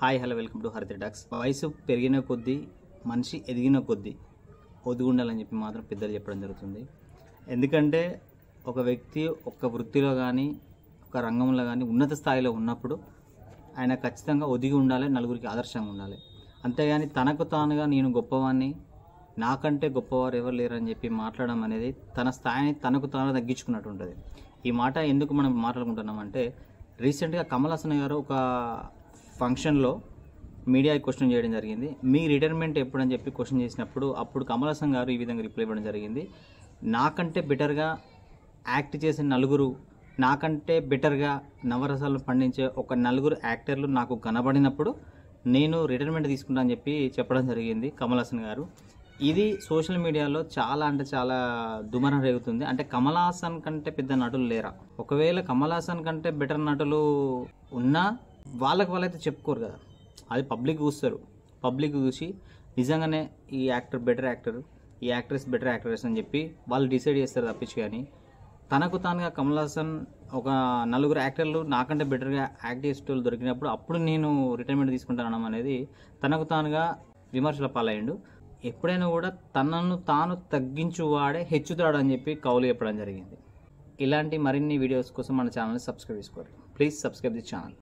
Hi hello welcome to హరిత talks. వయసు పెరిగిన కొద్దీ మనిషి ఎదిగిన కొద్దీ ఒదిగుండాలని చెప్పి మాత్రం పెద్దలు చెప్పడం జరుగుతుంది. ఎందుకంటే ఒక వ్యక్తి ఒక వృత్తిలో కానీ ఒక రంగంలో కానీ ఉన్నత స్థాయిలో ఉన్నప్పుడు ఆయన ఖచ్చితంగా ఒదిగి ఉండాలి, నలుగురికి ఆదర్శంగా ఉండాలి. అంతేగాని తనకు తానుగా నేను గొప్పవాడిని, నాకంటే గొప్పవారు ఎవరు లేరని చెప్పి మాట్లాడడం అనేది తన స్థాయిని తనకు తాను తగ్గించుకున్నట్టు ఉంటుంది. ఈ మాట ఎందుకు మనం మాట్లాడుకుంటున్నామంటే, రీసెంట్గా కమల్ హాసన్ గారు ఒక ఫంక్షన్లో మీడియాకి క్వశ్చన్ చేయడం జరిగింది. మీ రిటైర్మెంట్ ఎప్పుడని చెప్పి క్వశ్చన్ చేసినప్పుడు అప్పుడు కమల్ హాసన్ గారు ఈ విధంగా రిప్లై ఇవ్వడం జరిగింది. నాకంటే బెటర్గా యాక్ట్ చేసే నలుగురు, నాకంటే బెటర్గా నవరసాలను పండించే ఒక నలుగురు యాక్టర్లు నాకు కనబడినప్పుడు నేను రిటైర్మెంట్ తీసుకుంటా అని చెప్పి చెప్పడం జరిగింది కమల్ హాసన్ గారు. ఇది సోషల్ మీడియాలో చాలా అంటే చాలా దుమారం రేగుతుంది. అంటే కమల్ హాసన్ కంటే పెద్ద నటులు లేరా? ఒకవేళ కమల్ హాసన్ కంటే బెటర్ నటులు ఉన్నా వాళ్ళైతే చెప్పుకోరు కదా, అది పబ్లిక్ చూస్తారు. పబ్లిక్ చూసి నిజంగానే ఈ యాక్టర్ బెటర్ యాక్టర్, ఈ యాక్ట్రెస్ బెటర్ యాక్ట్రెస్ అని చెప్పి వాళ్ళు డిసైడ్ చేస్తారు తప్పించి. కానీ తనకు తానుగా కమల్ హాసన్ ఒక నలుగురు యాక్టర్లు నాకంటే బెటర్గా యాక్ట్ చేసేటోళ్ళు దొరికినప్పుడు అప్పుడు నేను రిటైర్మెంట్ తీసుకుంటానడం అనేది తనకు తానుగా విమర్శల పాలయ్యిండు. ఎప్పుడైనా కూడా తనను తాను తగ్గించువాడే హెచ్చుతాడు అని చెప్పి కౌలు చెప్పడం జరిగింది. ఇలాంటి మరిన్ని వీడియోస్ కోసం మన ఛానల్ని సబ్స్క్రైబ్ చేసుకోండి. Please subscribe the channel.